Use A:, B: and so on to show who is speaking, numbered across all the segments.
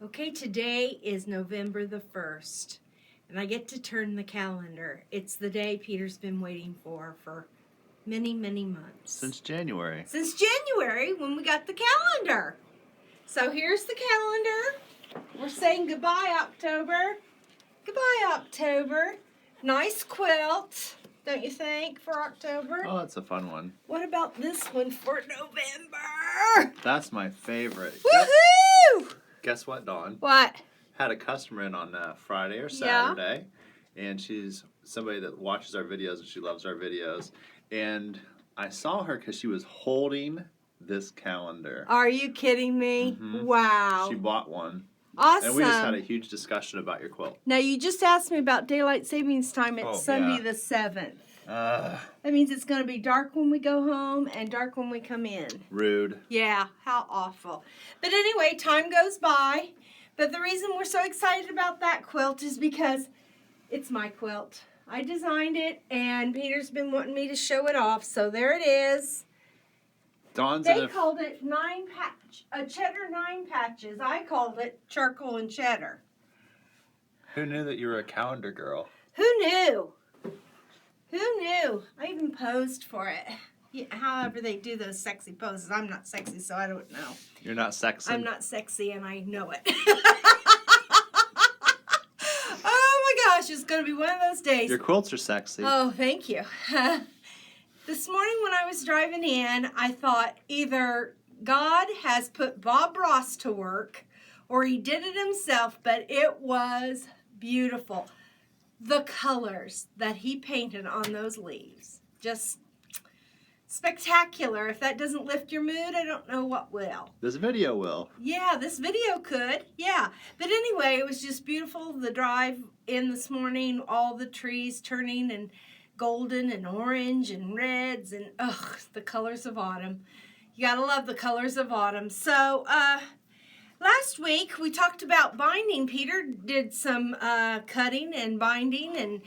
A: Okay, today is November the 1st, and I get to turn the calendar. It's the day Peter's been waiting for many, many months.
B: Since January.
A: Since January, when we got the calendar. So here's the calendar. We're saying goodbye, October. Goodbye, October. Nice quilt, don't you think, for October?
B: Oh, that's a fun one.
A: What about this one for November?
B: That's my favorite.
A: Woohoo!
B: Guess what, Dawn?
A: What?
B: Had a customer in on Friday or Saturday, and she's somebody that watches our videos and she loves our videos. And I saw her because she was holding this calendar.
A: Are you kidding me?
B: Mm-hmm.
A: Wow.
B: She bought one.
A: Awesome.
B: And we just had a huge discussion about your quilt.
A: Now, you just asked me about daylight savings time. It's Sunday the 7th. That means it's going to be dark when we go home and dark when we come in.
B: Rude.
A: Yeah, how awful. But anyway, time goes by. But the reason we're so excited about that quilt is because it's my quilt. I designed it, and Peter's been wanting me to show it off, so there it is. They called it cheddar 9 patches. I called it charcoal and cheddar.
B: Who knew that you were a calendar girl?
A: Who knew? Who knew? I even posed for it. Yeah, however they do those sexy poses. I'm not sexy, so I don't know.
B: You're not sexy?
A: I'm not sexy, and I know it. Oh my gosh, it's going to be one of those days.
B: Your quilts are sexy.
A: Oh, thank you. This morning when I was driving in, I thought either God has put Bob Ross to work or he did it himself, but it was beautiful. The colors that he painted on those leaves, just spectacular. If that doesn't lift your mood, I don't know what will.
B: This video will.
A: Yeah, this video could. Yeah. But anyway, it was just beautiful. The drive in this morning, all the trees turning and golden and orange and reds and the colors of autumn. You gotta love the colors of autumn. So last week we talked about binding. Peter did some cutting and binding, and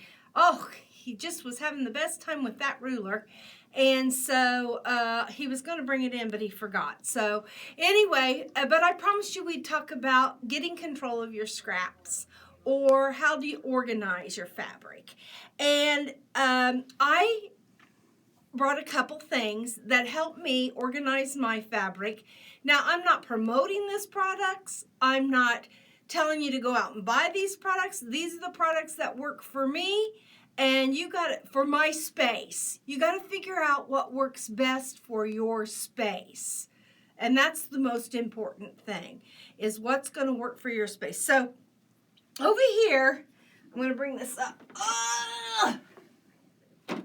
A: he just was having the best time with that ruler. And so he was going to bring it in, but he forgot. So anyway, but I promised you we'd talk about getting control of your scraps, or how do you organize your fabric. And I brought a couple things that help me organize my fabric. Now, I'm not promoting these products. I'm not telling you to go out and buy these products. These are the products that work for me, and you got it for my space. You got to figure out what works best for your space. And that's the most important thing, is what's going to work for your space. So over here, I'm going to bring this up.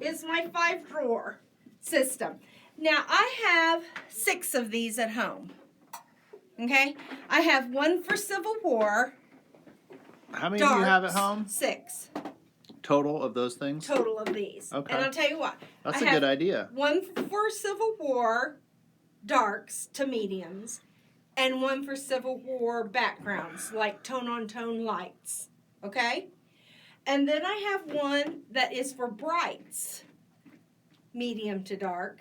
A: Is my 5-drawer system. Now, I have 6 of these at home. Okay? I have one for Civil War.
B: How many do you have at home?
A: 6.
B: Total of those things?
A: Total of these.
B: Okay.
A: And I'll tell you what.
B: That's a good idea.
A: One for Civil War darks to mediums, and one for Civil War backgrounds, like tone-on-tone lights. Okay? And then I have one that is for brights, medium to dark,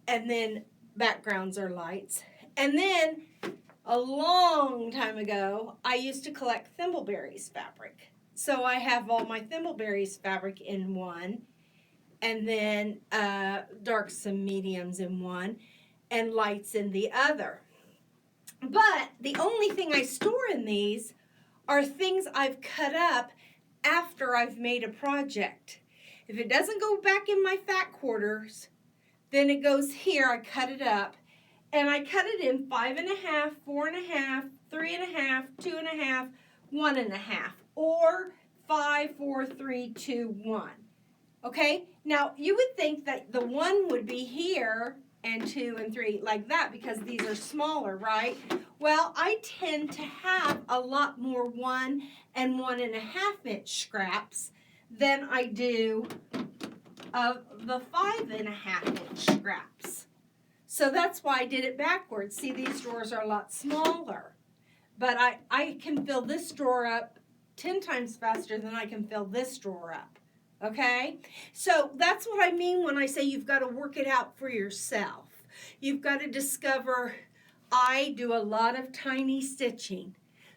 A: and then backgrounds are lights. And then, a long time ago, I used to collect Thimbleberries fabric. So I have all my Thimbleberries fabric in one, and then darks and mediums in one, and lights in the other. But the only thing I store in these are things I've cut up after I've made a project. If it doesn't go back in my fat quarters, then it goes here. I cut it up, and I cut it in 5.5, 4.5, 3.5, 2.5, 1.5, or 5, 4, 3, 2, 1. Okay? Now, you would think that the 1 would be here, and 2 and 3 like that, because these are smaller, right? Well, I tend to have a lot more 1 and 1.5 inch scraps than I do of the 5.5 inch scraps. So that's why I did it backwards. See, these drawers are a lot smaller, but I can fill this drawer up 10 times faster than I can fill this drawer up. Okay? So that's what I mean when I say you've got to work it out for yourself. You've got to discover, I do a lot of tiny stitching.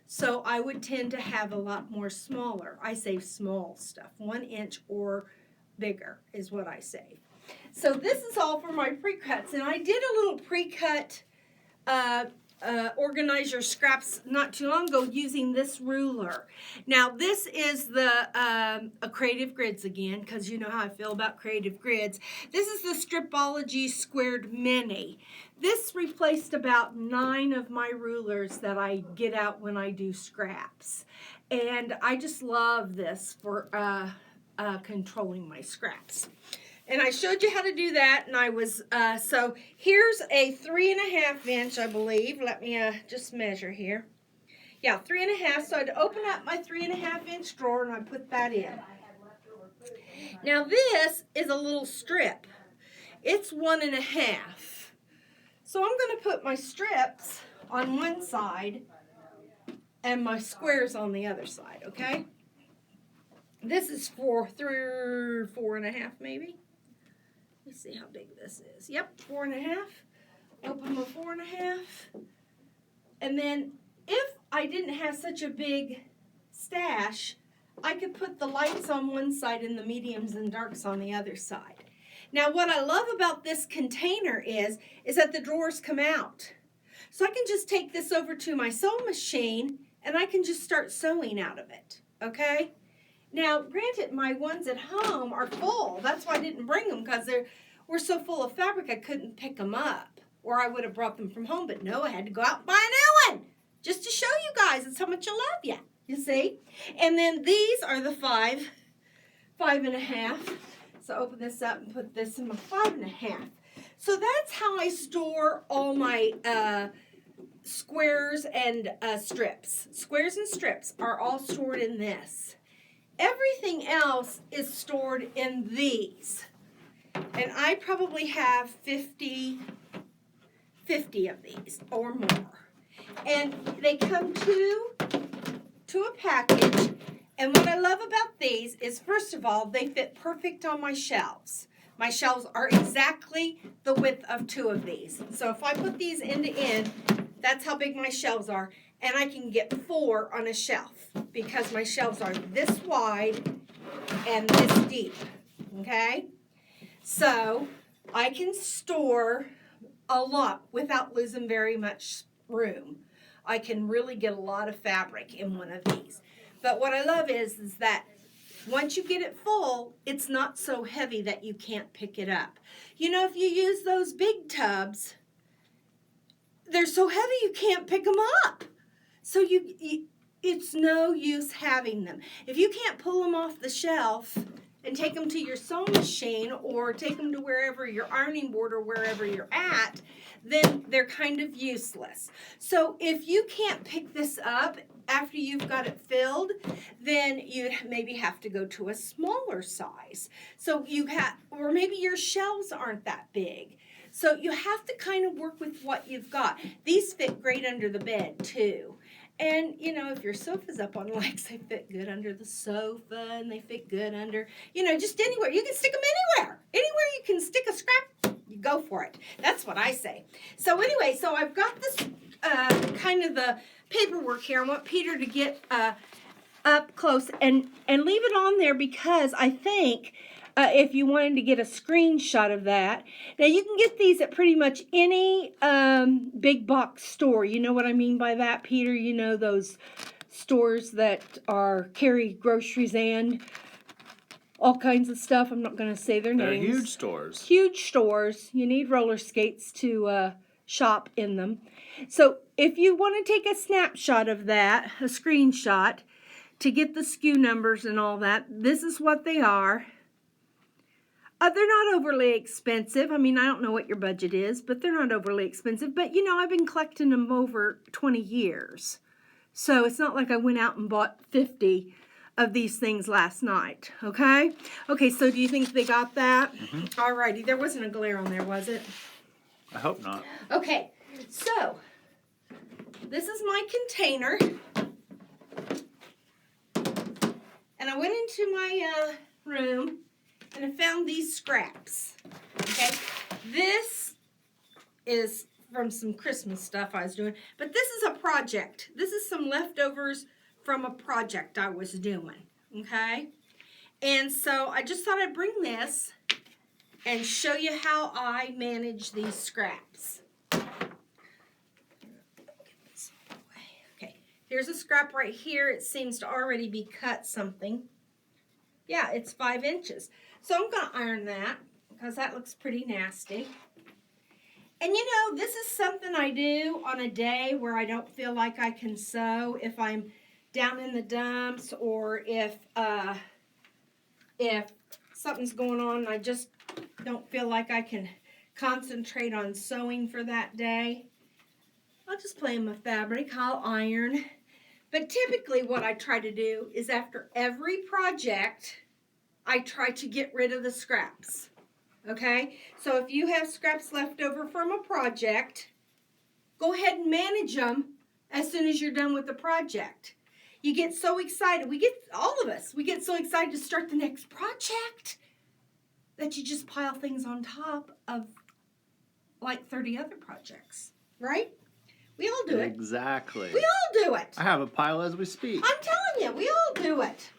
A: So I would tend to have a lot more smaller. I save small stuff, 1 inch or bigger is what I save. So this is all for my pre-cuts, and I did a little pre-cut organize your scraps not too long ago using this ruler. Now this is the Creative Grids again, because you know how I feel about Creative Grids. This is the Stripology Squared Mini. This replaced about 9 of my rulers that I get out when I do scraps, and I just love this for controlling my scraps. And I showed you how to do that, and I was, so here's a 3.5 inch, I believe. Let me just measure here. Yeah, 3.5, so I'd open up my 3.5 inch drawer, and I put that in. Now this is a little strip. It's 1.5. So I'm going to put my strips on one side and my squares on the other side, okay? This is 4.5 maybe. Let's see how big this is. Yep, 4.5. Open my 4.5. And then if I didn't have such a big stash, I could put the lights on one side and the mediums and darks on the other side. Now what I love about this container is that the drawers come out. So I can just take this over to my sewing machine and I can just start sewing out of it, okay? Now, granted, my ones at home are full. That's why I didn't bring them, because they were so full of fabric I couldn't pick them up. Or I would have brought them from home, but no, I had to go out and buy a new one just to show you guys that's how much I love you. You see? And then these are the 5.5. So open this up and put this in my 5.5. So that's how I store all my squares and strips. Squares and strips are all stored in this. Everything else is stored in these. And I probably have 50 of these or more. And they come to a package. And what I love about these is, first of all, they fit perfect on my shelves. My shelves are exactly the width of 2 of these. So if I put these end to end, that's how big my shelves are. And I can get 4 on a shelf because my shelves are this wide and this deep, okay? So I can store a lot without losing very much room. I can really get a lot of fabric in one of these. But what I love is that once you get it full, it's not so heavy that you can't pick it up. You know, if you use those big tubs, they're so heavy you can't pick them up. So it's no use having them. If you can't pull them off the shelf and take them to your sewing machine or take them to wherever your ironing board or wherever you're at, then they're kind of useless. So if you can't pick this up after you've got it filled, then you maybe have to go to a smaller size. So or maybe your shelves aren't that big. So you have to kind of work with what you've got. These fit great under the bed too. And, you know, if your sofa's up on legs, they fit good under the sofa, and they fit good under, you know, just anywhere. You can stick them anywhere. Anywhere you can stick a scrap, you go for it. That's what I say. So anyway, so I've got this kind of the paperwork here. I want Peter to get up close and leave it on there because I think if you wanted to get a screenshot of that. Now, you can get these at pretty much any big box store. You know what I mean by that, Peter? You know those stores that carry groceries and all kinds of stuff. I'm not going to say their names.
B: They're huge stores.
A: Huge stores. You need roller skates to shop in them. So if you want to take a snapshot of that, a screenshot, to get the SKU numbers and all that, this is what they are. They're not overly expensive. I mean, I don't know what your budget is, but they're not overly expensive. But, you know, I've been collecting them over 20 years. So it's not like I went out and bought 50 of these things last night, okay? Okay, so do you think they got that? Mm-hmm. All righty. There wasn't a glare on there, was it?
B: I hope not.
A: Okay, so this is my container. And I went into my room and I found these scraps. Okay, this is from some Christmas stuff I was doing. But this is a project. This is some leftovers from a project I was doing, okay? And so I just thought I'd bring this and show you how I manage these scraps. Okay, here's a scrap right here. It seems to already be cut something. Yeah, it's 5 inches. So I'm going to iron that because that looks pretty nasty. And you know, this is something I do on a day where I don't feel like I can sew. If I'm down in the dumps, or if something's going on and I just don't feel like I can concentrate on sewing for that day, I'll just play in my fabric. I'll iron. But typically what I try to do is after every project, I try to get rid of the scraps. Okay? So if you have scraps left over from a project, go ahead and manage them as soon as you're done with the project. You get so excited. All of us, we get so excited to start the next project that you just pile things on top of like 30 other projects, right? We all do it.
B: Exactly.
A: We all do it.
B: I have a pile as we speak.
A: I'm telling you, we all do it.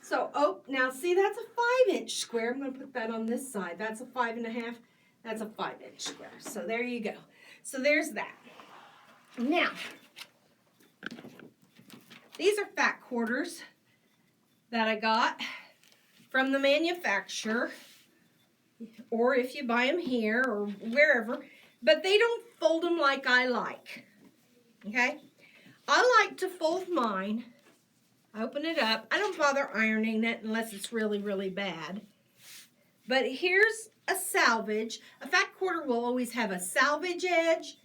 A: So, oh, now see, that's a 5-inch square. I'm going to put that on this side. That's a 5.5. That's a 5-inch square. So there you go. So there's that. Now, these are fat quarters that I got from the manufacturer, or if you buy them here or wherever, but they don't fold them like I like, okay? I like to fold mine. I open it up. I don't bother ironing it unless it's really, really bad. But here's a salvage. A fat quarter will always have a salvage edge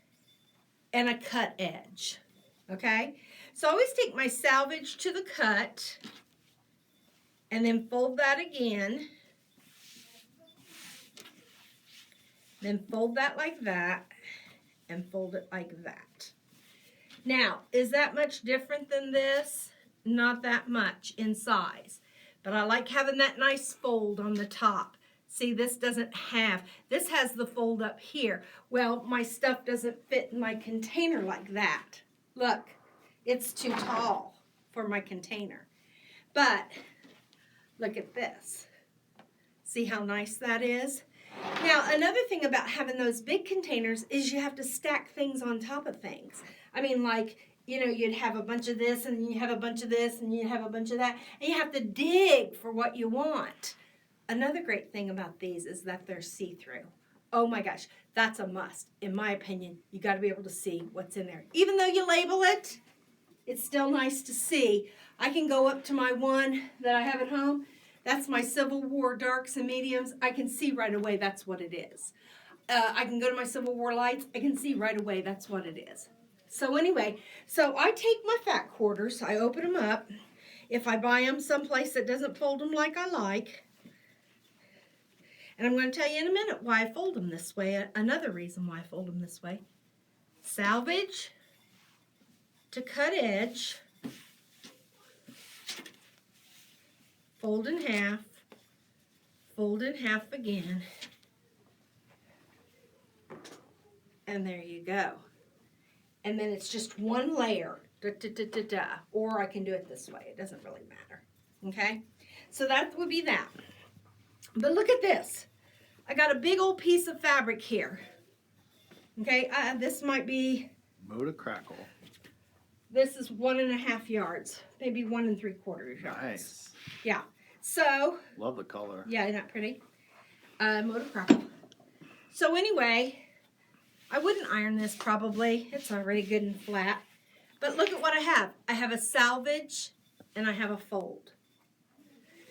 A: and a cut edge, okay? So I always take my salvage to the cut and then fold that again. Then fold that like that and fold it like that. Now, is that much different than this? Not that much in size, but I like having that nice fold on the top. See, this has the fold up here. Well, my stuff doesn't fit in my container like that. Look, it's too tall for my container. But look at this. See how nice that is? Now, another thing about having those big containers is you have to stack things on top of things. I mean, like, you know, you'd have a bunch of this, and you have a bunch of this, and you have a bunch of that, and you have to dig for what you want. Another great thing about these is that they're see-through. Oh my gosh, that's a must. In my opinion, you got to be able to see what's in there. Even though you label it, it's still nice to see. I can go up to my one that I have at home. That's my Civil War darks and mediums. I can see right away that's what it is. I can go to my Civil War lights. I can see right away that's what it is. So anyway, so I take my fat quarters. I open them up. If I buy them someplace that doesn't fold them like I like. And I'm going to tell you in a minute why I fold them this way. Another reason why I fold them this way. Salvage to cut edge. Fold in half, fold in half again, and there you go. And then it's just one layer, or I can do it this way. It doesn't really matter, okay? So that would be that. But look at this. I got a big old piece of fabric here, okay? This might be...
B: Mow to crackle.
A: This is 1.5 yards, maybe 1 3/4 yards.
B: Nice.
A: Yeah. So.
B: Love the color.
A: Yeah, isn't that pretty? Mow to crackle. So anyway, I wouldn't iron this probably. It's already good and flat. But look at what I have. I have a salvage and I have a fold.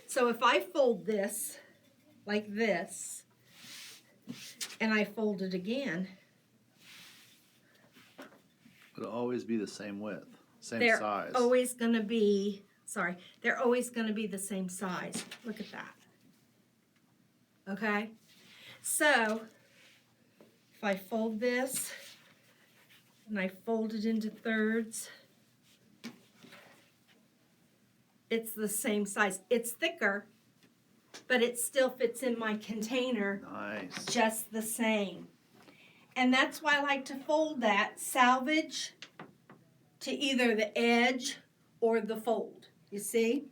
A: So if I fold this like this and I fold it again,
B: it'll always be the same width, same
A: they're
B: size.
A: Always going to be, they're always going to be the same size. Look at that. Okay? So, if I fold this, and I fold it into thirds, it's the same size. It's thicker, but it still fits in my container
B: Nice.
A: just the same. And that's why I like to fold that salvage to either the edge or the fold, you see?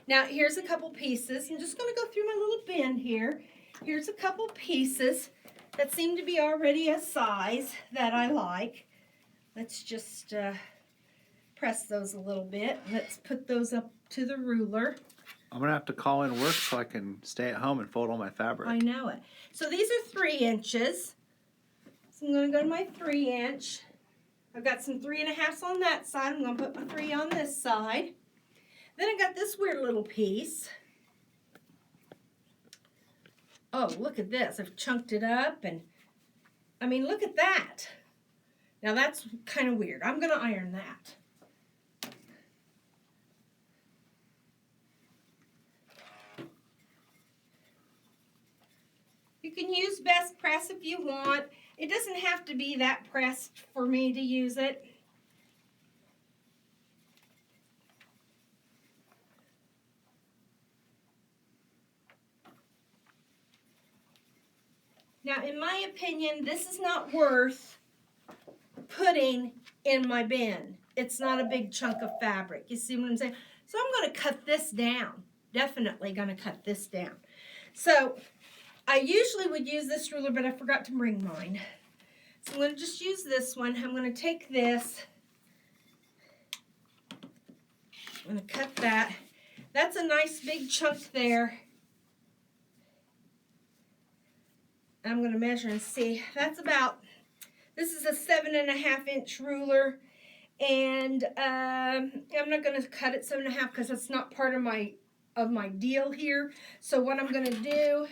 A: Now, here's a couple pieces. I'm just going to go through my little bin here. Here's a couple pieces that seem to be already a size that I like. Let's just press those a little bit. Let's put those up to the ruler.
B: I'm going to have to call in work so I can stay at home and fold all my fabric.
A: I know it. So these are 3 inches. So I'm going to go to my 3-inch. I've got some 3.5s on that side. I'm going to put my 3 on this side. Then I got this weird little piece. Oh, look at this. I've chunked it up, and I mean, look at that. Now that's kind of weird. I'm going to iron that. You can use best press if you want. It doesn't have to be that pressed for me to use it. Now, in my opinion, this is not worth putting in my bin. It's not a big chunk of fabric. You see what I'm saying? So I'm going to cut this down. Definitely going to cut this down. So I usually would use this ruler, but I forgot to bring mine. So I'm going to just use this one. I'm going to take this. I'm going to cut that. That's a nice big chunk there. I'm going to measure and see. That's about, this is a 7.5-inch ruler, and I'm not going to cut it 7.5 because that's not part of my deal here. So what I'm going to do,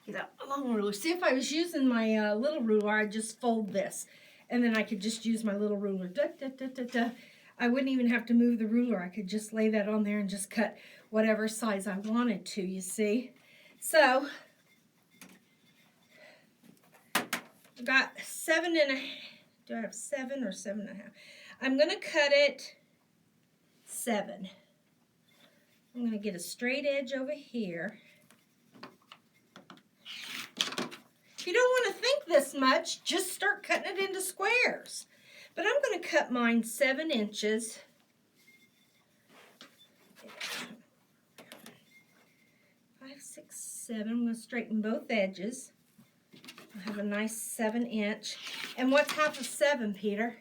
A: get a long ruler. See, if I was using my little ruler, I'd just fold this, and then I could just use my little ruler. I wouldn't even have to move the ruler. I could just lay that on there and just cut whatever size I wanted to, you see. So I've got 7.5. Do I have 7 or 7.5? I'm going to cut it 7. I'm going to get a straight edge over here. If you don't want to think this much, just start cutting it into squares. But I'm going to cut mine 7 inches. 5, 6, 7. I'm going to straighten both edges. I have a nice 7-inch. And what's half of 7, Peter?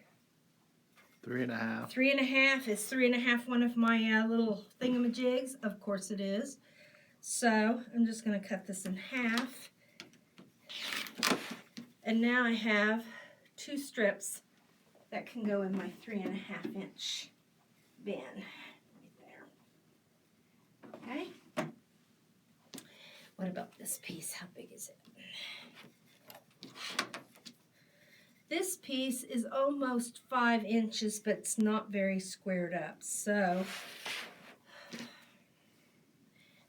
B: 3.5.
A: 3.5. Is 3.5 one of my little thingamajigs? Of course it is. So I'm just going to cut this in half. And now I have 2 strips that can go in my 3.5-inch bin. Right there. Okay. What about this piece? How big is it? This piece is almost 5 inches, but it's not very squared up. So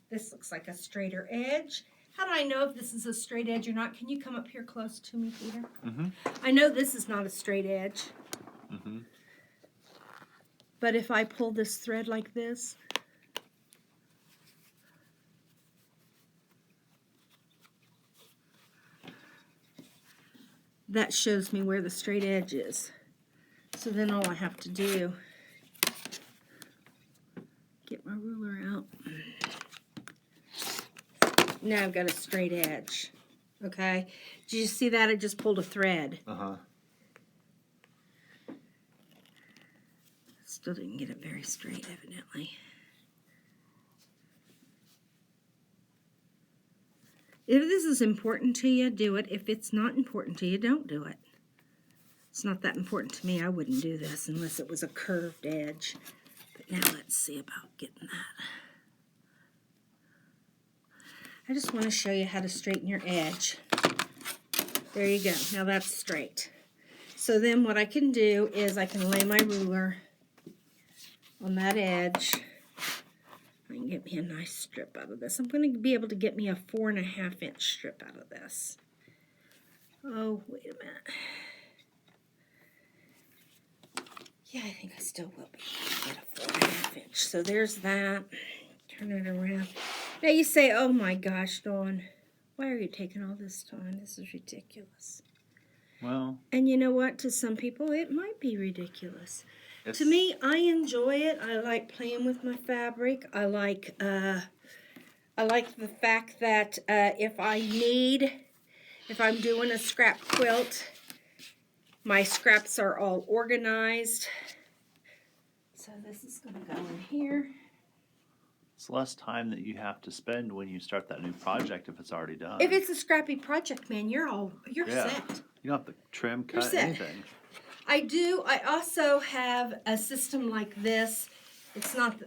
A: this looks like a straighter edge. How do I know if this is a straight edge or not? Can you come up here close to me, Peter?
B: Mm-hmm.
A: I know this is not a straight edge.
B: Mm-hmm.
A: But if I pull this thread like this, that shows me where the straight edge is. So then all I have to do, get my ruler out. Now I've got a straight edge. Okay? Did you see that? I just pulled a thread.
B: Uh-huh.
A: Still didn't get it very straight, evidently. If this is important to you, do it. If it's not important to you, don't do it. It's not that important to me. I wouldn't do this unless it was a curved edge. But now let's see about getting that. I just want to show you how to straighten your edge. There you go. Now that's straight. So then what I can do is I can lay my ruler on that edge. I can get me a nice strip out of this. I'm going to be able to get me a 4.5-inch strip out of this. Oh, wait a minute. Yeah, I think I still will be able to get a 4.5-inch. So there's that. Turn it around. Now you say, oh my gosh, Dawn, Why are you taking all this time? This is ridiculous.
B: Well,
A: and you know what? To some people, it might be ridiculous.
B: it's,
A: To me, I enjoy it. I like playing with my fabric. I like the fact that if I'm doing a scrap quilt, my scraps are all organized. So this is going to go in here.
B: it's less time that you have to spend when you start that new project if it's already done.
A: If it's a scrappy project, man, you're
B: Yeah.
A: set.
B: You don't have to trim,
A: You're
B: cut,
A: set.
B: anything.
A: I do. I also have a system like this. It's not,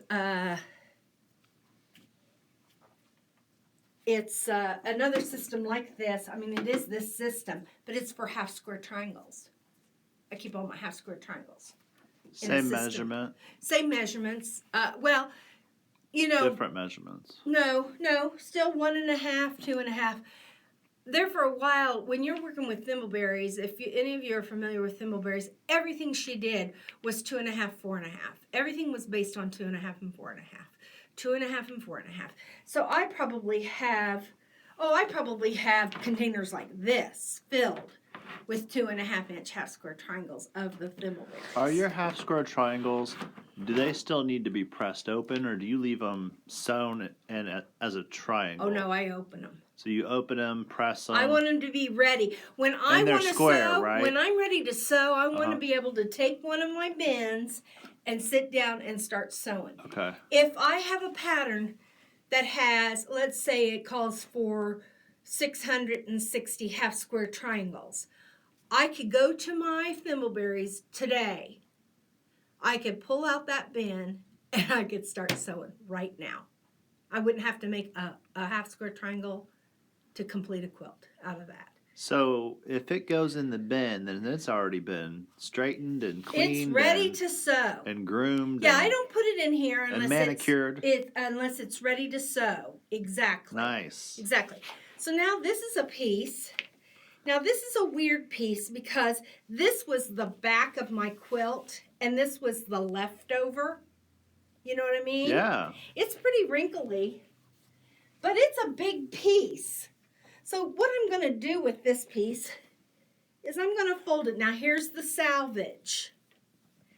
A: it's another system like this. I mean, it is this system, but it's for half square triangles. I keep all my half square triangles.
B: Same measurement,
A: Same measurements. Well, you know.
B: different measurements.
A: No, still 1.5, 2.5. There for a while, when you're working with thimbleberries, any of you are familiar with thimbleberries, everything she did was 2.5, 4.5. Everything was based on 2.5 and 4.5. 2.5 and 4.5. So I probably have containers like this filled with 2.5-inch half square triangles of the thimbleberries.
B: Are your half square triangles, do they still need to be pressed open, or do you leave them sewn and as a triangle?
A: Oh no, I open them.
B: So you open them, press them.
A: I want them to be ready. When I want to sew,
B: right?
A: When I'm ready to sew, I want to be able to take one of my bins and sit down and start sewing.
B: Okay.
A: If I have a pattern that has, let's say it calls for 660 half square triangles, I could go to my thimbleberries today. I could pull out that bin and I could start sewing right now. I wouldn't have to make a half square triangle to complete a quilt out of that.
B: So if it goes in the bin, then it's already been straightened and cleaned.
A: It's ready to sew
B: and groomed.
A: Yeah, I don't put it in here unless
B: manicured.
A: Unless it's ready to sew. Exactly.
B: Nice.
A: Exactly. So now this is a piece. Now this is a weird piece because this was the back of my quilt and this was the leftover. You know what I mean?
B: Yeah.
A: It's pretty wrinkly, but it's a big piece. So what I'm going to do with this piece is I'm going to fold it. Now here's the salvage.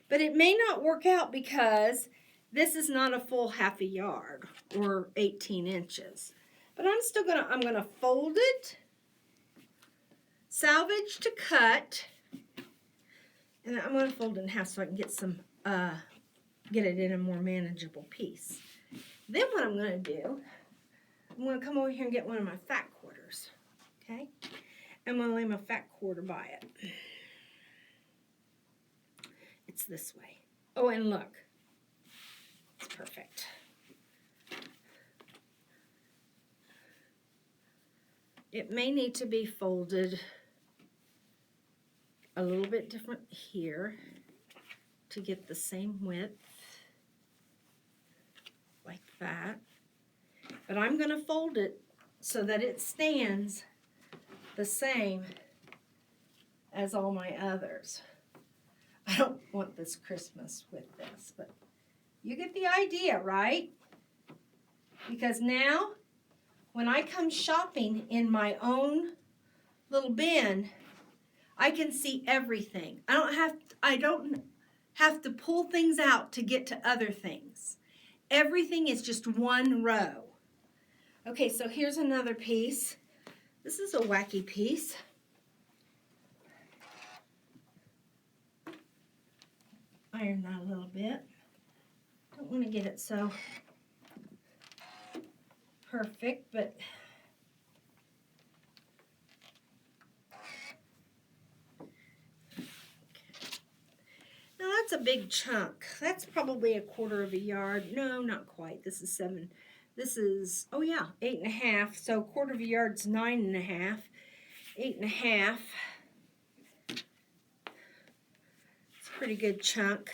A: But it may not work out because this is not a full half a yard or 18 inches. But I'm going to fold it, salvage to cut, and I'm going to fold it in half so I can get it in a more manageable piece. Then what I'm going to do, I'm going to come over here and get one of my fat quarters, okay? I'm going to lay my fat quarter by it. It's this way. Oh, and look. It's perfect. It may need to be folded a little bit different here to get the same width, like that. But I'm going to fold it so that it stands the same as all my others. I don't want this Christmas with this, but you get the idea, right? Because now, when I come shopping in my own little bin, I can see everything. I don't have to pull things out to get to other things. Everything is just one row. Okay, so here's another piece. This is a wacky piece. Iron that a little bit. Don't want to get it so perfect, but now that's a big chunk. That's probably 1/4 of a yard. No, not quite. This is 7. This is, oh yeah, 8.5. So 1/4 of a yard's 9.5. 8.5. It's a pretty good chunk.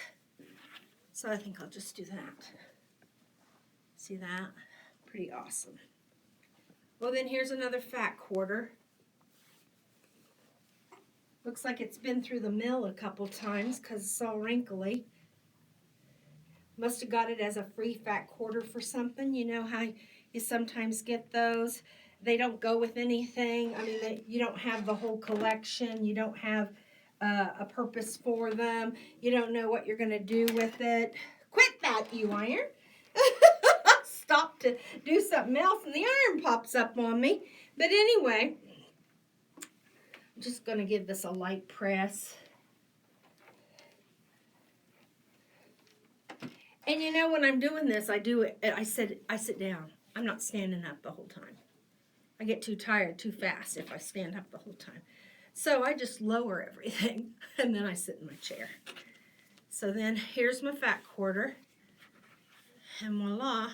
A: So I think I'll just do that. See that? Pretty awesome. Well, then here's another fat quarter. Looks like it's been through the mill a couple times because it's all wrinkly. Must have got it as a free fat quarter for something. You know how you sometimes get those They don't go with anything. I mean, you don't have the whole collection. You don't have a purpose for them. You don't know what you're going to do with it. Quit that, you iron. Stop to do something else and the iron pops up on me. But anyway, I'm just going to give this a light press. And you know, when I'm doing this, I sit down. I'm not standing up the whole time. I get too tired too fast if I stand up the whole time. So I just lower everything and then I sit in my chair. So then here's my fat quarter. And voila.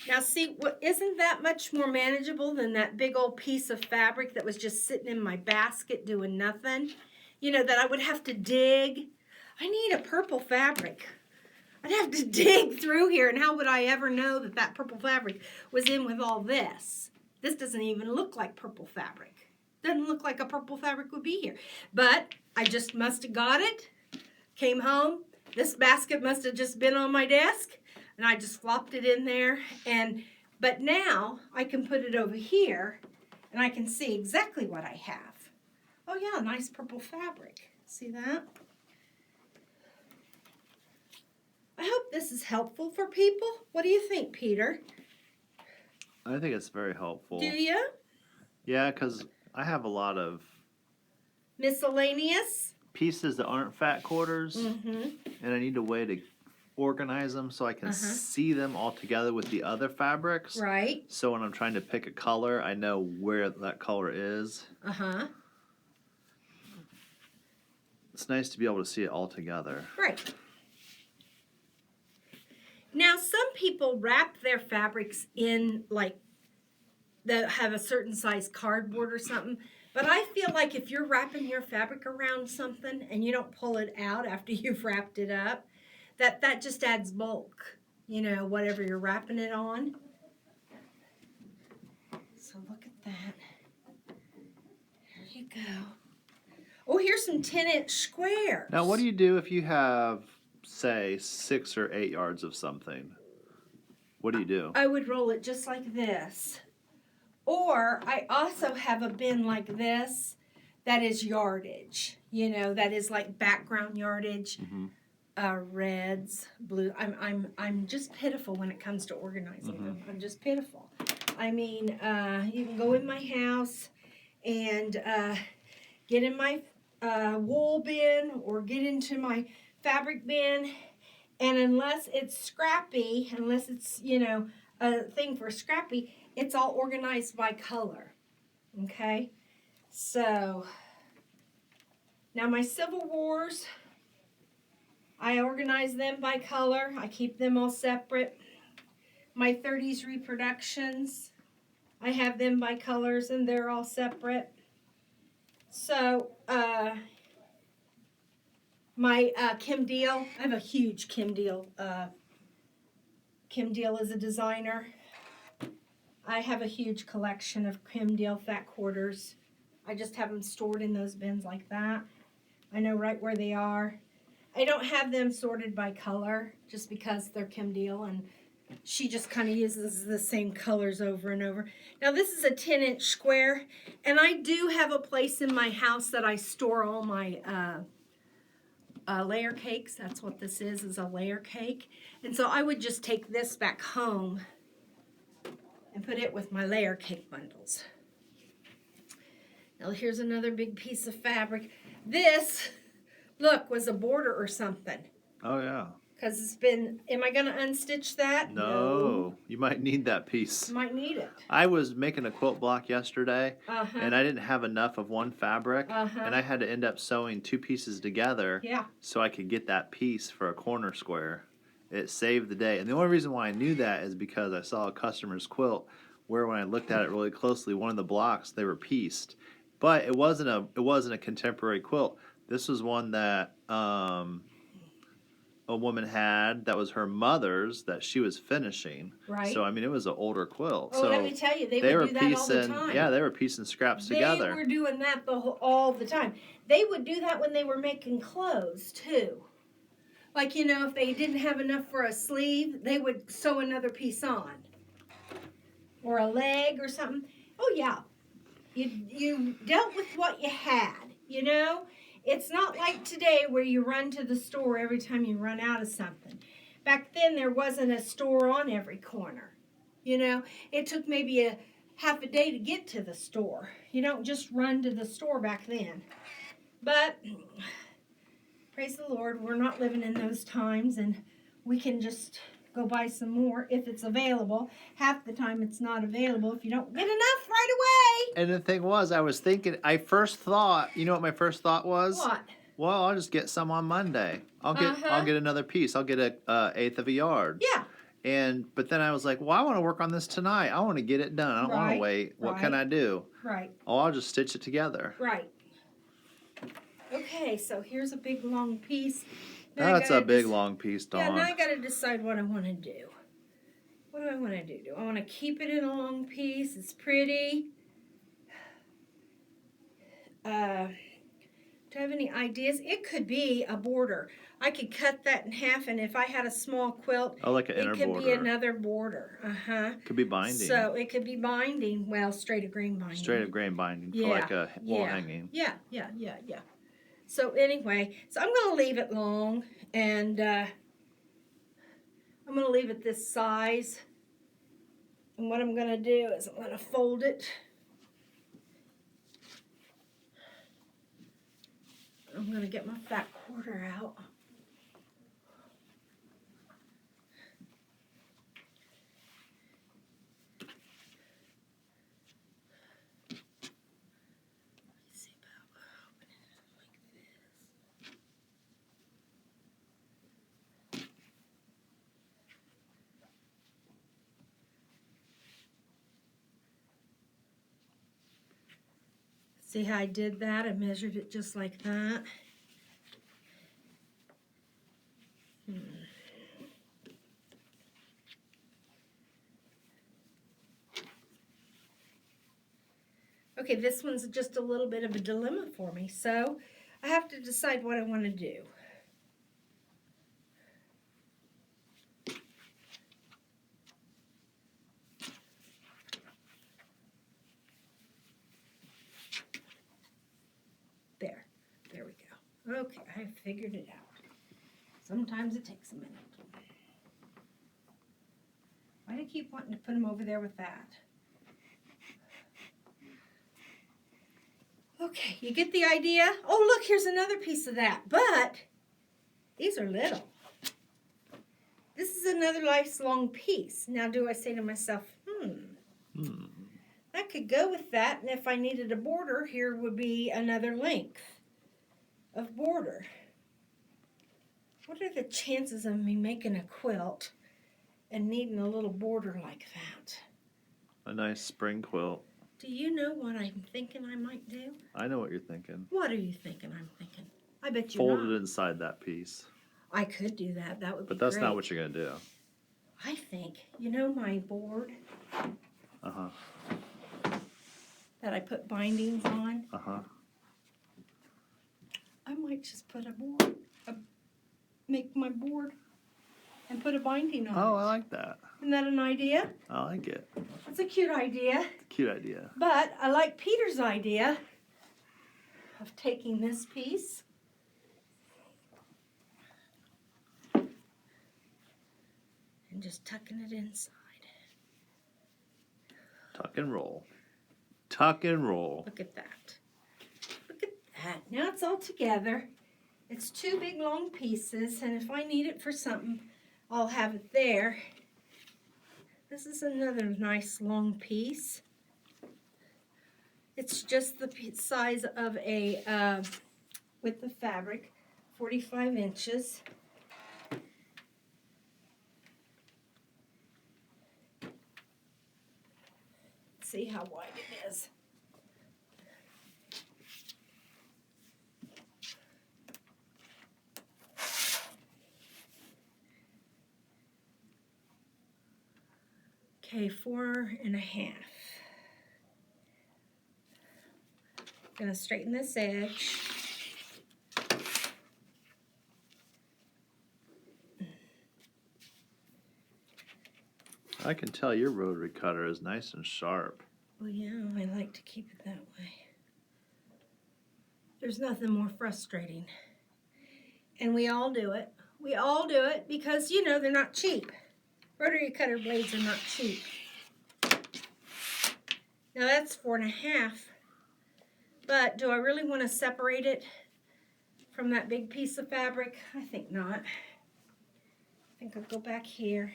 A: Now see, isn't that much more manageable than that big old piece of fabric that was just sitting in my basket doing nothing? You know, that I would have to dig. I need a purple fabric. I'd have to dig through here, and how would I ever know that that purple fabric was in with all this? This doesn't even look like purple fabric. Doesn't look like a purple fabric would be here. But I just must have got it, came home. This basket must have just been on my desk, and I just flopped it in there. But now I can put it over here, and I can see exactly what I have. Oh yeah, nice purple fabric. See that? I hope this is helpful for people. What do you think, Peter?
B: I think it's very helpful.
A: Do you?
B: Yeah, because I have a lot of
A: Miscellaneous?
B: pieces that aren't fat quarters,
A: Mm-hmm.
B: and I need a way to organize them so I can see them all together with the other fabrics.
A: Right.
B: So when I'm trying to pick a color, I know where that color is.
A: Uh-huh.
B: It's nice to be able to see it all together.
A: Right. Now, some people wrap their fabrics in, like, that have a certain size cardboard or something. But I feel like if you're wrapping your fabric around something and you don't pull it out after you've wrapped it up, that just adds bulk, you know, whatever you're wrapping it on. So look at that. There you go. Oh, here's some 10-inch squares.
B: Now, what do you do if you have, say, 6 or 8 yards of something? What do you do?
A: I would roll it just like this. Or I also have a bin like this that is yardage. You know, that is like background yardage.
B: Mm-hmm.
A: Reds, blue. I'm just pitiful when it comes to organizing them. I'm just pitiful. I mean, you can go in my house and get in my wool bin or get into my fabric bin, and unless it's scrappy, unless it's, you know, a thing for scrappy, it's all organized by color. Okay? So, now my Civil Wars, I organize them by color. I keep them all separate. My 30s reproductions, I have them by colors and they're all separate. So, my Kim Deal, I have a huge Kim Deal. Kim Deal is a designer. I have a huge collection of Kim Deal fat quarters. I just have them stored in those bins like that. I know right where they are. I don't have them sorted by color just because they're Kim Deal and she just kind of uses the same colors over and over. Now this is a 10-inch square, and I do have a place in my house that I store all my layer cakes. That's what this is a layer cake. And so I would just take this back home and put it with my layer cake bundles. Now here's another big piece of fabric. This, look, was a border or something.
B: Oh, yeah.
A: Because it's been, am I going to unstitch that?
B: No. You might need that piece.
A: Might need it.
B: I was making a quilt block yesterday, and I didn't have enough of one fabric, and I had to end up sewing 2 pieces together so I could get that piece for a corner square. It saved the day. And the only reason why I knew that is because I saw a customer's quilt where when I looked at it really closely, one of the blocks, they were pieced. But it wasn't a contemporary quilt. This was one that a woman had that was her mother's that she was finishing.
A: Right.
B: So, I mean, it was an older quilt.
A: Oh,
B: so
A: let me tell you, they would do that all the time.
B: Yeah, they were piecing scraps together.
A: They were doing that all the time. They would do that when they were making clothes, too. Like, you know, if they didn't have enough for a sleeve, they would sew another piece on. Or a leg or something. Oh yeah, you dealt with what you had. You know, it's not like today where you run to the store every time you run out of something. Back then there wasn't a store on every corner. You know, it took maybe a half a day to get to the store. You don't just run to the store back then. But praise the Lord, we're not living in those times, and we can just go buy some more if it's available. Half the time it's not available if you don't get enough right away.
B: And the thing was, I was thinking, I first thought, you know what my first thought was?
A: What?
B: Well, I'll just get some on Monday. I'll get another piece. I'll get a eighth of a yard.
A: Yeah.
B: But then I was like, well, I want to work on this tonight. I want to get it done. I don't want to wait. What can I do?
A: Right.
B: Oh, I'll just stitch it together.
A: Right. Okay, so here's a big long piece.
B: That's a big long piece, Dawn.
A: Yeah, now I got to decide what I want to do. What do I want to do? Do I want to keep it in a long piece? It's pretty. Do I have any ideas? It could be a border. I could cut that in half, and if I had a small quilt,
B: like an inner border.
A: It could be another border.
B: Could be binding.
A: So it could be binding. Well, straight of grain binding.
B: Straight of grain binding for like a wall hanging.
A: Yeah. So anyway, so I'm going to leave it long, and I'm going to leave it this size. And what I'm going to do is I'm going to fold it. I'm going to get my fat quarter out. See about opening it like this. See how I did that? I measured it just like that. Okay, this one's just a little bit of a dilemma for me, so I have to decide what I want to do. There we go. Okay, I figured it out. Sometimes it takes a minute. Why do I keep wanting to put them over there with that? Okay, you get the idea? Oh, look, here's another piece of that. But these are little. This is another lifelong piece. Now, do I say to myself, that could go with that, and if I needed a border, here would be another length of border. What are the chances of me making a quilt and needing a little border like that?
B: A nice spring quilt.
A: Do you know what I'm thinking I might do?
B: I know what you're thinking.
A: What are you thinking I'm thinking? I bet you
B: fold it inside that piece.
A: I could do that. That would be
B: But that's
A: great.
B: not what you're going to do.
A: I think, you know my board that I put bindings on? I might just put a board, make my board and put a binding on it.
B: Oh, I like that.
A: Isn't that an idea?
B: I like it.
A: It's a cute idea.
B: Cute idea.
A: But I like Peter's idea of taking this piece and just tucking it inside.
B: Tuck and roll. Tuck and roll.
A: Look at that. Look at that. Now it's all together. It's two big long pieces, and if I need it for something, I'll have it there. This is another nice long piece. It's just the size of a width of fabric, 45 inches. See how wide it is. Okay, 4.5. Gonna straighten this edge.
B: I can tell your rotary cutter is nice and sharp.
A: Well, yeah, I like to keep it that way. There's nothing more frustrating. And we all do it. We all do it because, you know, they're not cheap. Rotary cutter blades are not cheap. Now that's 4.5. But do I really want to separate it from that big piece of fabric? I think not. I think I'll go back here.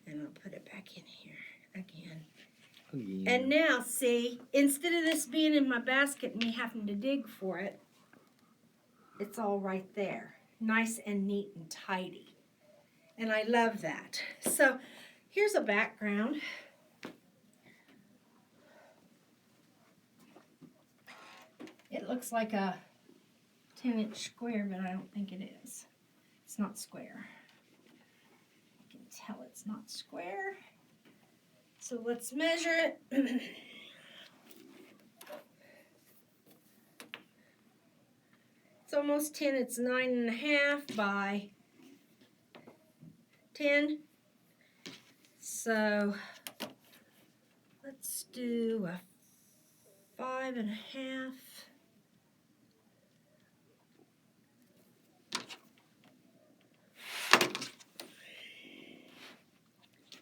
A: And I'll put it back in here again. And now, see, instead of this being in my basket and me having to dig for it, it's all right there. Nice and neat and tidy. And I love that. So, here's a background. It looks like a 10-inch square, but I don't think it is. It's not square. I can tell it's not square. So let's measure it. It's almost 10. It's 9.5 by 10. So let's do a 5.5.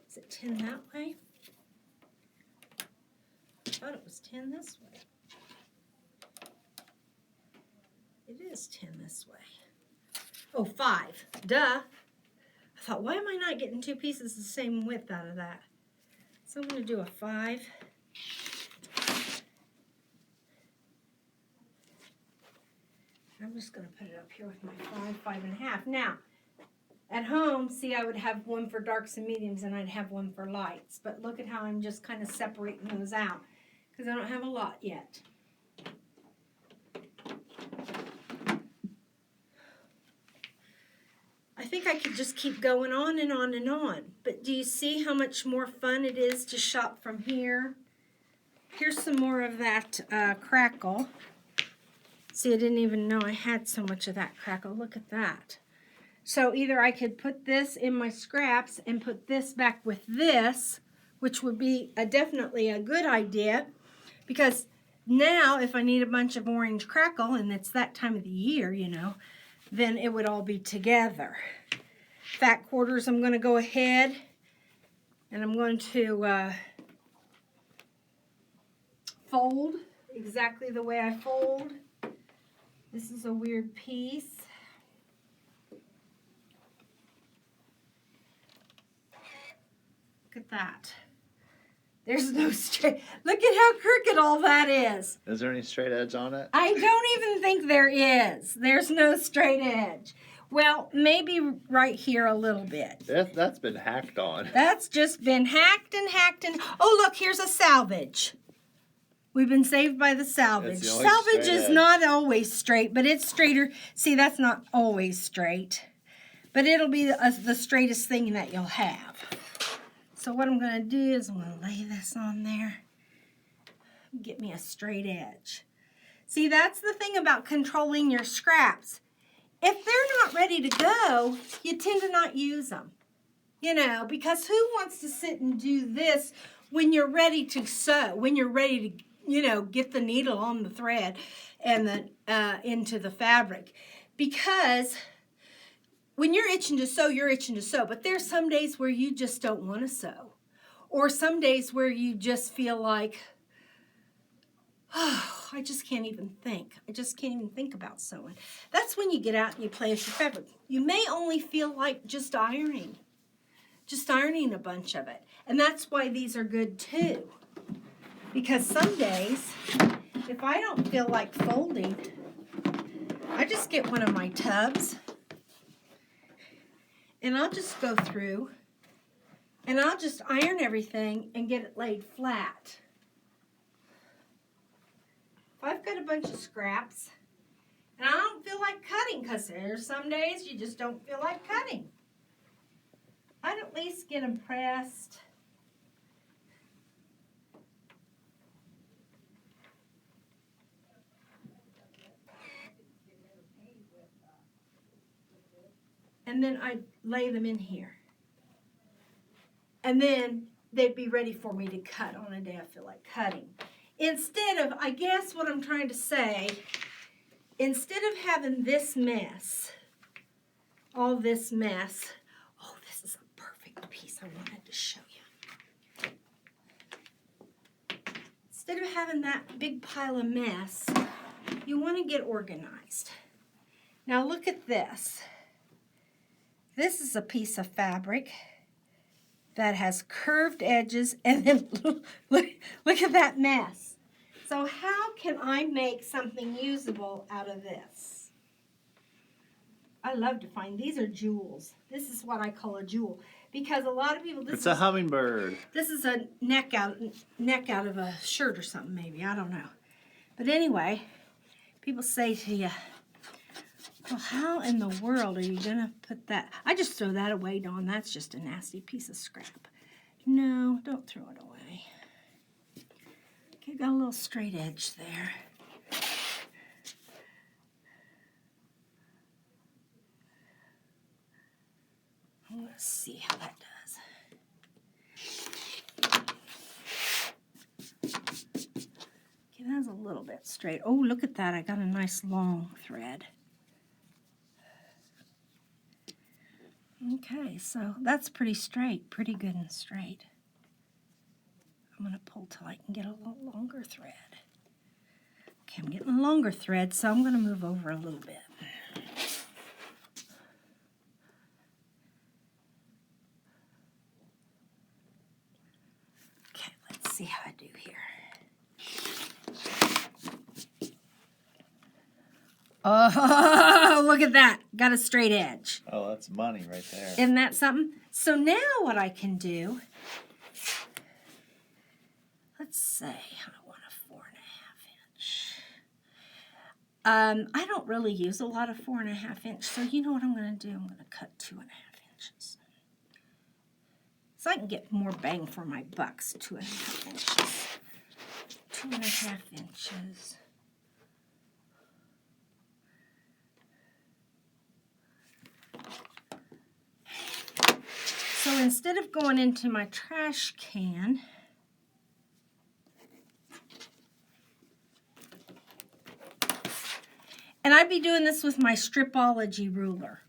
A: Is it 10 that way? I thought it was 10 this way. It is 10 this way. Oh, 5. Duh. I thought, why am I not getting two pieces the same width out of that? So I'm going to do a 5. I'm just going to put it up here with my 5.5. Now, at home, see, I would have one for darks and mediums and I'd have one for lights. But look at how I'm just kind of separating those out because I don't have a lot yet. I think I could just keep going on and on and on. But do you see how much more fun it is to shop from here? Here's some more of that crackle. See, I didn't even know I had so much of that crackle. Look at that. So either I could put this in my scraps and put this back with this, which would be definitely a good idea. Because now if I need a bunch of orange crackle, and it's that time of the year, you know, then it would all be together. Fat quarters, I'm going to go ahead and I'm going to fold exactly the way I fold. This is a weird piece. Look at that. There's no straight. Look at how crooked all that is.
B: Is there any straight edge on it?
A: I don't even think there is. There's no straight edge. Well, maybe right here a little bit.
B: That's been hacked on.
A: That's just been hacked and hacked and... Oh, look, here's a salvage. We've been saved by the salvage. Salvage is not always straight, but it's straighter. See, that's not always straight. But it'll be the straightest thing that you'll have. So what I'm going to do is I'm going to lay this on there. Get me a straight edge. See, that's the thing about controlling your scraps. If they're not ready to go, you tend to not use them. You know, because who wants to sit and do this when you're ready to sew, when you're ready to, you know, get the needle on the thread and the into the fabric? Because when you're itching to sew, you're itching to sew. But there's some days where you just don't want to sew. Or some days where you just feel like, oh, I just can't even think. I just can't even think about sewing. That's when you get out and you play with your fabric. You may only feel like just ironing a bunch of it. And that's why these are good too. Because some days, if I don't feel like folding, I just get one of my tubs and I'll just go through and I'll just iron everything and get it laid flat. If I've got a bunch of scraps and I don't feel like cutting, because there's some days you just don't feel like cutting, I'd at least get them pressed. And then I'd lay them in here. And then they'd be ready for me to cut on a day I feel like cutting. Instead of, I guess what I'm trying to say, instead of having this mess, all this mess, oh, this is a perfect piece I wanted to show you. Instead of having that big pile of mess, you want to get organized. Now look at this. This is a piece of fabric that has curved edges, and then look at that mess. So how can I make something usable out of this? I love to find, these are jewels. This is what I call a jewel. Because a lot of people,
B: It's a hummingbird.
A: This is a neck out of a shirt or something maybe, I don't know. But anyway, people say to you, well, how in the world are you going to put that? I just throw that away, Dawn. That's just a nasty piece of scrap. No, don't throw it away. Okay, got a little straight edge there. Let's see how that does. Okay, that's a little bit straight. Oh, look at that. I got a nice long thread. Okay, so that's pretty straight, pretty good and straight. I'm going to pull till I can get a little longer thread. Okay, I'm getting a longer thread, so I'm going to move over a little bit. Okay, let's see how I do here. Oh, look at that. Got a straight edge.
B: Oh, that's money right there.
A: Isn't that something? So now what I can do, let's say I want a 4.5 inch. I don't really use a lot of 4.5 inch, so you know what I'm going to do? I'm going to cut 2.5 inches. So I can get more bang for my bucks, 2.5 inches. 2.5 inches. So instead of going into my trash can, and I'd be doing this with my Stripology ruler.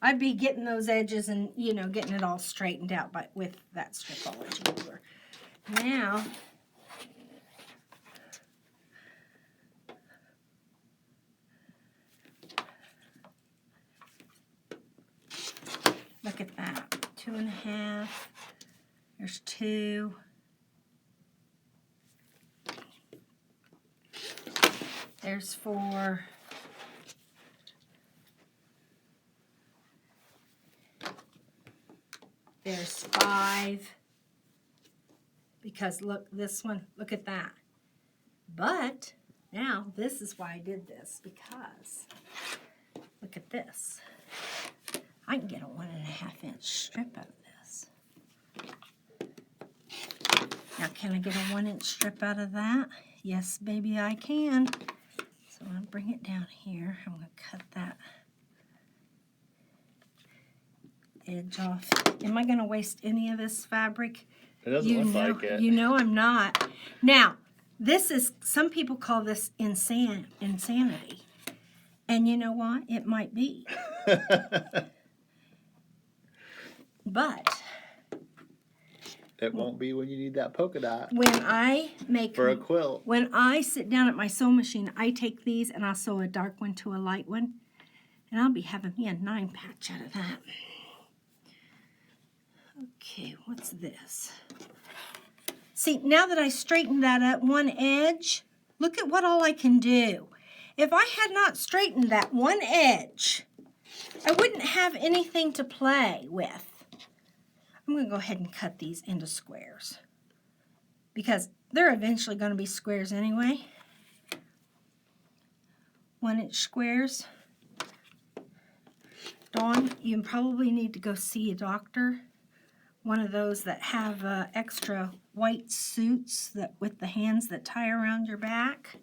A: I'd be getting those edges and, you know, getting it all straightened out with that Stripology ruler. Now, look at that. 2.5. There's 2. There's 4. There's 5. Because look, this one, look at that. But now this is why I did this, because look at this. I can get a 1.5 inch strip out of this. Now, can I get a 1 inch strip out of that? Yes, baby, I can. So I'm going to bring it down here. I'm going to cut that edge off. Am I going to waste any of this fabric?
B: It doesn't look like it.
A: You know I'm not. Now, this is, some people call this insanity. And you know what? It might be. But
B: it won't be when you need that polka dot.
A: When I make
B: for a quilt.
A: When I sit down at my sewing machine, I take these and I'll sew a dark one to a light one, and I'll be having me a 9 patch out of that. Okay, what's this? See, now that I straightened that up one edge, look at what all I can do. If I had not straightened that one edge, I wouldn't have anything to play with. I'm going to go ahead and cut these into squares because they're eventually going to be squares anyway. 1 inch squares. Dawn, you probably need to go see a doctor. One of those that have extra white suits that with the hands that tie around your back.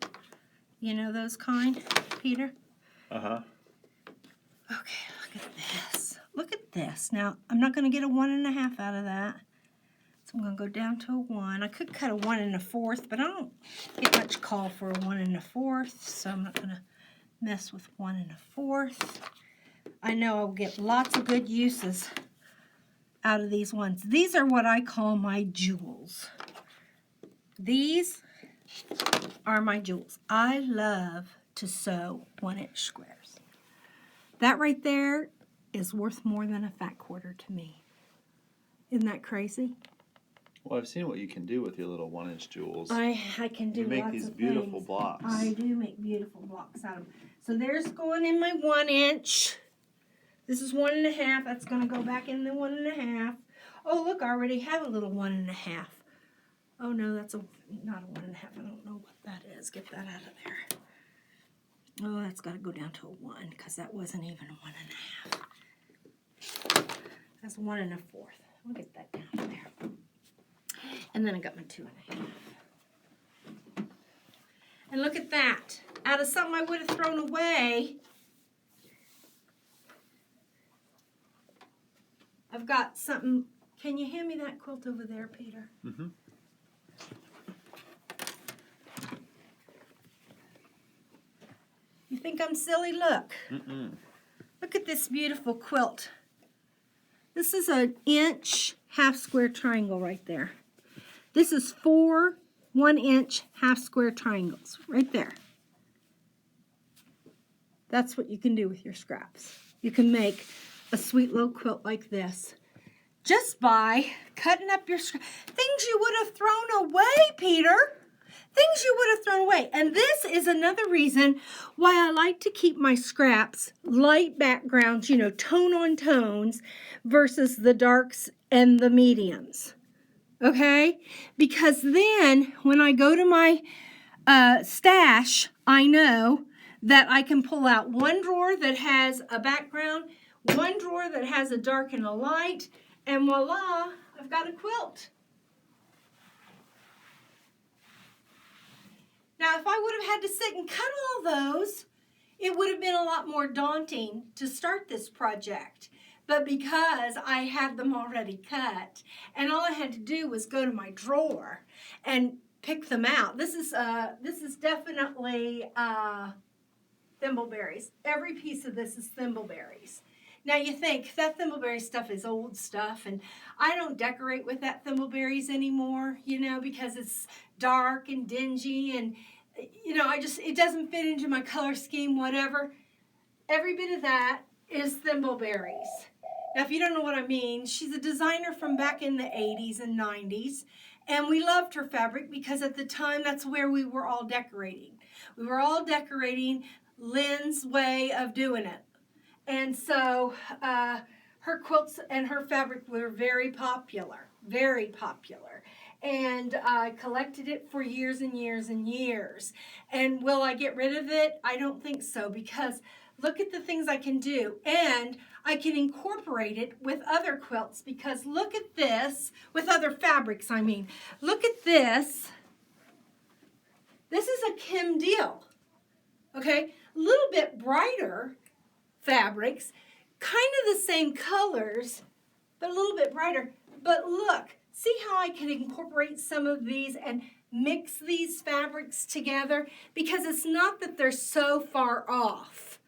A: You know those kind, Peter?
B: Uh-huh.
A: Okay, look at this. Look at this. Now, I'm not going to get a 1.5 out of that. So I'm going to go down to a 1. I could cut a 1 1/4, but I don't get much call for a 1 1/4, so I'm not going to mess with 1 1/4. I know I'll get lots of good uses out of these ones. These are what I call my jewels. These are my jewels. I love to sew 1-inch squares. That right there is worth more than a fat quarter to me. Isn't that crazy?
B: Well, I've seen what you can do with your little 1-inch jewels.
A: I can do
B: You make
A: lots
B: these
A: of
B: beautiful
A: things.
B: blocks.
A: I do make beautiful blocks out of them. So there's going in my 1-inch. This is 1 1/2. That's going to go back in the 1 1/2. Oh, look, I already have a little 1 1/2. Oh, no, that's not a 1 1/2. I don't know what that is. Get that out of there. Oh, that's got to go down to a 1 because that wasn't even a 1 1/2. That's 1 1/4. I'll get that down there. And then I got my 2 1/2. And look at that. Out of something I would have thrown away, I've got something. Can you hand me that quilt over there, Peter?
B: Mm-hmm.
A: You think I'm silly? Look.
B: Mm-mm.
A: Look at this beautiful quilt. This is an 1-inch half-square triangle right there. This is 4 1-inch half-square triangles right there. That's what you can do with your scraps. You can make a sweet little quilt like this just by cutting up your scraps. Things you would have thrown away, Peter. Things you would have thrown away. And this is another reason why I like to keep my scraps light backgrounds, you know, tone on tones versus the darks and the mediums. Okay? Because then when I go to my stash, I know that I can pull out one drawer that has a background, one drawer that has a dark and a light, and voila, I've got a quilt. Now, if I would have had to sit and cut all those, it would have been a lot more daunting to start this project. But because I had them already cut, and all I had to do was go to my drawer and pick them out. This is definitely thimbleberries. Every piece of this is thimbleberries. Now you think that thimbleberry stuff is old stuff, and I don't decorate with that thimbleberries anymore, you know, because it's dark and dingy, and you know, it doesn't fit into my color scheme, whatever. Every bit of that is thimbleberries. Now, if you don't know what I mean, she's a designer from back in the 80s and 90s, and we loved her fabric because at the time that's where we were all decorating. We were all decorating Lynn's way of doing it. And so her quilts and her fabric were very popular, very popular. And I collected it for years and years and years. And will I get rid of it? I don't think so, because look at the things I can do. And I can incorporate it with other quilts, because look at this, with other fabrics, I mean. Look at this. This is a Kim deal, okay? A little bit brighter fabrics, kind of the same colors, but a little bit brighter. But look, see how I can incorporate some of these and mix these fabrics together? Because it's not that they're so far off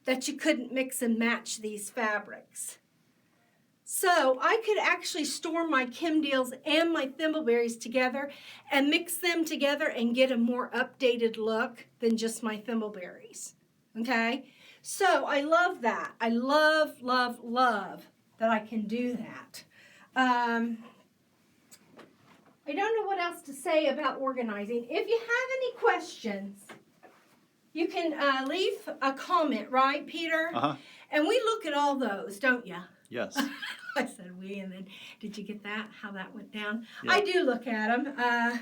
A: that you couldn't mix and match these fabrics. So I could actually store my Kim deals and my thimbleberries together and mix them together and get a more updated look than just my thimbleberries, okay? So I love that. I love, love, love that I can do that. I don't know what else to say about organizing. If you have any questions, you can leave a comment, right, Peter?
B: Uh-huh.
A: And we look at all those, don't you?
B: Yes.
A: I said we, and then did you get that? How that went down?
B: Yeah.
A: I do look at them.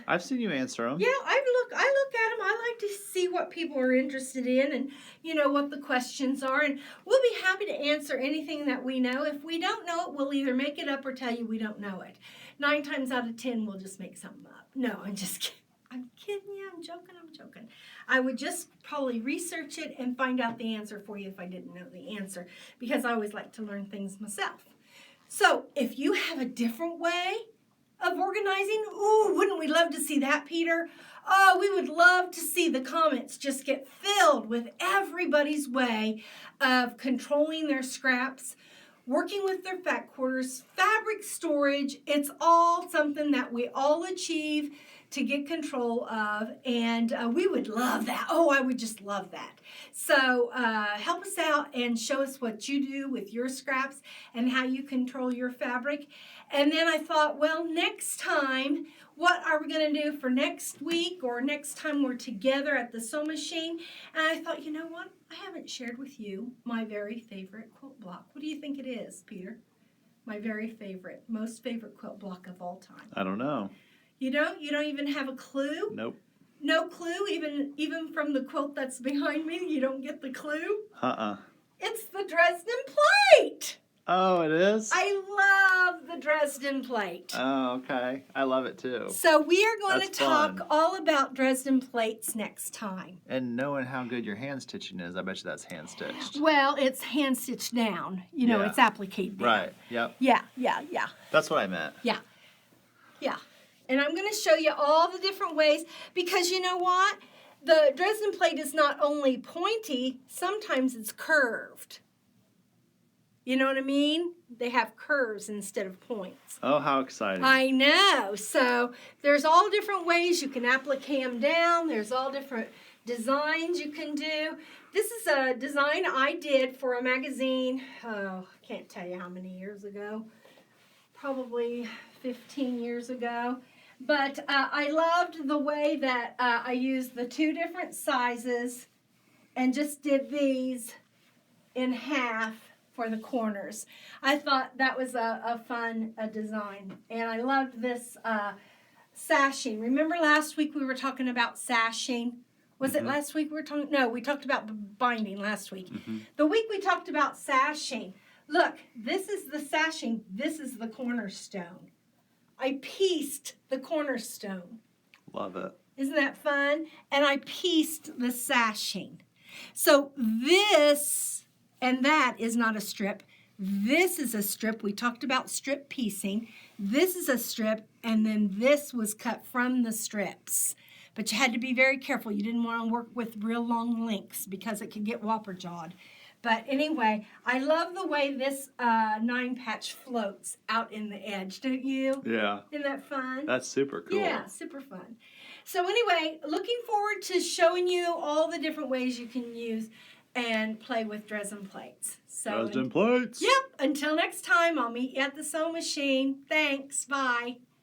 B: I've seen you answer them.
A: Yeah, I look at them. I like to see what people are interested in, and you know what the questions are, and we'll be happy to answer anything that we know. If we don't know it, we'll either make it up or tell you we don't know it. 9 times out of 10, we'll just make something up. No, I'm just kidding. I'm kidding you. I'm joking. I would just probably research it and find out the answer for you if I didn't know the answer, because I always like to learn things myself. So if you have a different way of organizing? Ooh, wouldn't we love to see that, Peter? Oh, we would love to see the comments just get filled with everybody's way of controlling their scraps, working with their fat quarters, fabric storage. It's all something that we all achieve to get control of, and we would love that. Oh, I would just love that. So help us out and show us what you do with your scraps and how you control your fabric. And then I thought, well, next time, what are we going to do for next week or next time we're together at the sewing machine? And I thought, you know what? I haven't shared with you my very favorite quilt block. What do you think it is, Peter? My very favorite, most favorite quilt block of all time.
B: I don't know.
A: You don't? You don't even have a clue?
B: Nope.
A: No clue? Even from the quilt that's behind me, you don't get the clue? It's the Dresden plate!
B: Oh, it is?
A: I love the Dresden plate.
B: Oh, okay. I love it too.
A: So we are going
B: That's
A: to talk
B: fun.
A: all about Dresden plates next time.
B: And knowing how good your hand stitching is, I bet you that's hand stitched.
A: Well, it's hand stitched down. You know,
B: Yeah.
A: it's appliqued down.
B: Right. Yep.
A: Yeah.
B: That's what I meant.
A: Yeah. And I'm going to show you all the different ways because you know what? The Dresden plate is not only pointy, sometimes it's curved. You know what I mean? They have curves instead of points.
B: Oh, how exciting.
A: I know. So there's all different ways you can applique them down. There's all different designs you can do. This is a design I did for a magazine, I can't tell you how many years ago. Probably 15 years ago. But I loved the way that I used the two different sizes and just did these in half for the corners. I thought that was a fun design. And I loved this sashing. Remember last week we were talking about sashing? Was it last week we were talking? No, we talked about binding last week. The week we talked about sashing. Look, this is the sashing. This is the cornerstone. I pieced the cornerstone.
B: Love it.
A: Isn't that fun? And I pieced the sashing. So this and that is not a strip. This is a strip. We talked about strip piecing. This is a strip, and then this was cut from the strips. But you had to be very careful. You didn't want to work with real long links because it could get whopper-jawed. But anyway, I love the way this 9-patch floats out in the edge, don't you?
B: Yeah.
A: Isn't that fun?
B: That's super cool.
A: Yeah, super fun. So anyway, looking forward to showing you all the different ways you can use and play with Dresden plates. So
B: Dresden plates.
A: Yep. Until next time, I'll meet you at the sewing machine. Thanks. Bye.